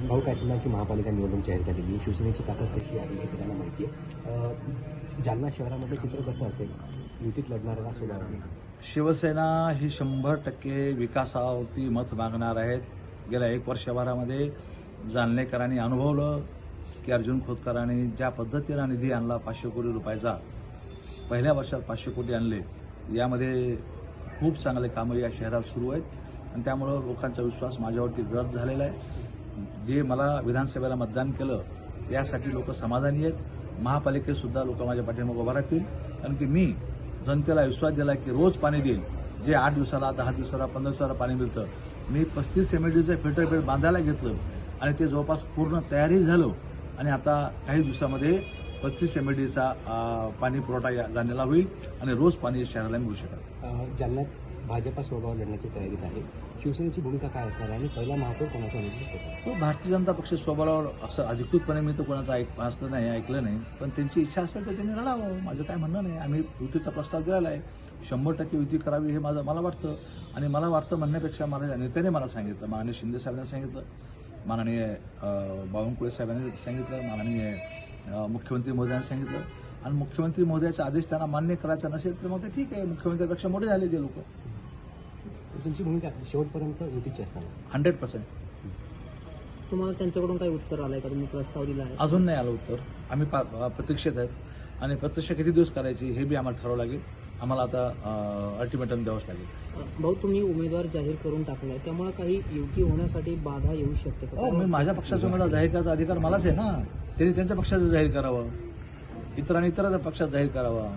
भाऊ काय सांगणार की महापालिका निवडणूक जाहीर झालेली आहे, शिवसेनेची ताकद कशी आहे हे सगळ्यांना माहिती आहे. जालना शहरामध्ये चित्र कसं असेल, युतीत लढणारा स्वभाव आहे? शिवसेना ही 100% विकासावरती मत मागणार आहेत. गेल्या 1 वर्षभरामध्ये जालनेकरांनी अनुभवलं की अर्जुन खोतकरांनी ज्या पद्धतीनं निधी आणला 500 कोटी रुपयाचा, पहिल्या वर्षात 500 कोटी आणले. यामध्ये खूप चांगले कामं या शहरात सुरू आहेत आणि त्यामुळं लोकांचा विश्वास माझ्यावरती गट झालेला आहे. जे मला विधानसभेला मतदान केलं त्यासाठी लोक समाधानी आहेत. महापालिकेतसुद्धा लोक माझ्या पाठीमागे उभा राहतील, कारण की मी जनतेला विश्वास दिला की रोज पाणी देईल. जे 8 दिवसाला, 10 दिवसाला, 15 दिवसाला पाणी मिळतं. मी 35 MLDचं फिल्टर बेड बांधायला घेतलं आणि ते जवळपास पूर्ण तयारी झालं आणि आता काही दिवसामध्ये 35 MLDचा पाणी पुरवठा जाणलेला होईल आणि रोज पाणी शहराला मिळू शकेल. जालन्यात भाजपा स्वभाव लढण्याची तयारीत आहे. शिवसेनेची भूमिका काय असणार आहे आणि पहिला महापौर कोणाचा निश्चित होता? तो भारतीय जनता पक्ष स्वबळावर असं अधिकृतपणे मी तर कोणाचं असलं नाही, ऐकलं नाही, पण त्यांची इच्छा असेल तर त्यांनी लढावं. माझं काय म्हणणं नाही. आम्ही युतीचा प्रस्ताव दिलेला आहे. 100% युती करावी हे मला वाटतं आणि मला वाटतं म्हणण्यापेक्षा मला नेत्याने मला सांगितलं, माननीय शिंदे साहेबांनी सांगितलं, माननीय बावनकुळे साहेबांनी सांगितलं, माननीय मुख्यमंत्री महोदयांनी सांगितलं आणि मुख्यमंत्री महोदयाचा आदेश त्यांना मान्य करायचा नसेल तर मग ते ठीक आहे, मुख्यमंत्र्यापेक्षा मोठे झाले ते लोक. तुमची भूमिका शेवटपर्यंत युतीची असणार? 100%. तुम्हाला त्यांच्याकडून काही उत्तर आलंय का? तुम्ही प्रस्ताव दिला आहे? अजून नाही आलं उत्तर. आम्ही प्रतीक्षेत आहेत आणि प्रत्यक्ष किती दिवस करायची हे बी आम्हाला ठरावं लागेल. आम्हाला आता अल्टिमेटम द्यावंच लागेल. भाऊ, तुम्ही उमेदवार जाहीर करून टाकलाय, त्यामुळे काही युती होण्यासाठी बाधा येऊ शकते का? हो, मी माझ्या पक्षाचा उमेदवार जाहीर करायचा अधिकार मलाच आहे ना. त्यांनी त्यांच्या पक्षाचं जाहीर करावं, इतरांनी इतरांच्या पक्षात जाहीर करावा.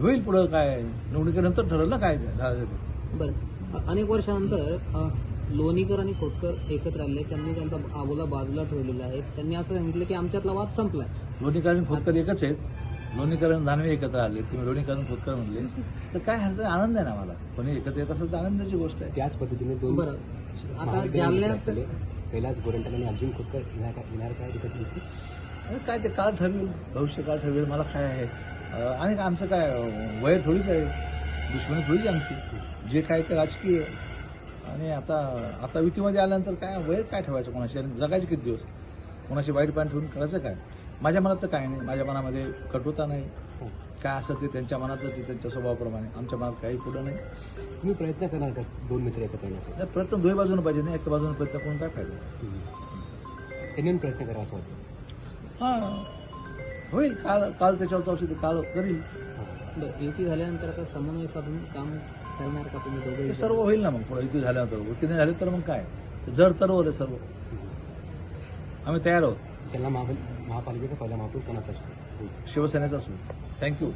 होईल पुढं काय, निवडणुकीनंतर ठरवलं काय. बरं, अनेक वर्षानंतर लोणीकर आणि खोतकर एकत्र आले. त्यांनी त्यांचा आबोला बाजूला ठेवलेला आहे. त्यांनी असं सांगितलं की आमच्यातला वाद संपलाय. लोणीकर आणि खोतकर एकच आहेत. लोणीकर आणि दानवे एकत्र आले, तुम्ही लोणीकर आणि खोतकर म्हणले तर काय ह्याचा आनंद आहे ना. मला कोणी एकत्र येत असेल तर आनंदाची गोष्ट आहे. त्याच पद्धतीने दोन बरं, आता जालन्यात कैलास गोरंट्याल आणि अर्जुन खोतकर येणार काय एकत्र दिसते? काय ते काळ ठरवेल, भविष्य काळ ठरवेल. मला काय आहे आणि आमचं काय वय थोडीच आहे, दुश्मनी थोडीच आहे आमची. जे काय ते राजकीय आहे. आणि आता युतीमध्ये आल्यानंतर काय वय काय ठेवायचं कोणाशी, आणि जगायचे किती दिवस, कोणाशी वाईट पाणी ठेवून करायचं काय. माझ्या मनात तर काय नाही, माझ्या मनामध्ये कटुता नाही. काय असं ते त्यांच्या मनातच, ते त्यांच्या स्वभावाप्रमाणे. आमच्या मनात काही पुढं नाही. तुम्ही प्रयत्न करणार का दोन मित्र एकत्र येण्यासाठी? प्रयत्न दोन्ही बाजूने पाहिजे नाही, एका बाजूने प्रयत्न करून काय फायदा. त्यांनी प्रयत्न करावा असं वाटतं? हां, होईल. काल त्याच्यावर औषध काल करील. बरं, युती झाल्यानंतर आता समन्वय साधून काम करणार का तुम्ही दोघे? ते सर्व होईल ना. मग पुढे युती झाल्यानंतर युती नाही झाली तर मग काय, जर तरवर आहे सर्व. आम्ही तयार आहोत. ज्यांना महापालिकेचा पहिला महापौर कोणाचा असतो? शिवसेनेचाच होईल. थँक्यू.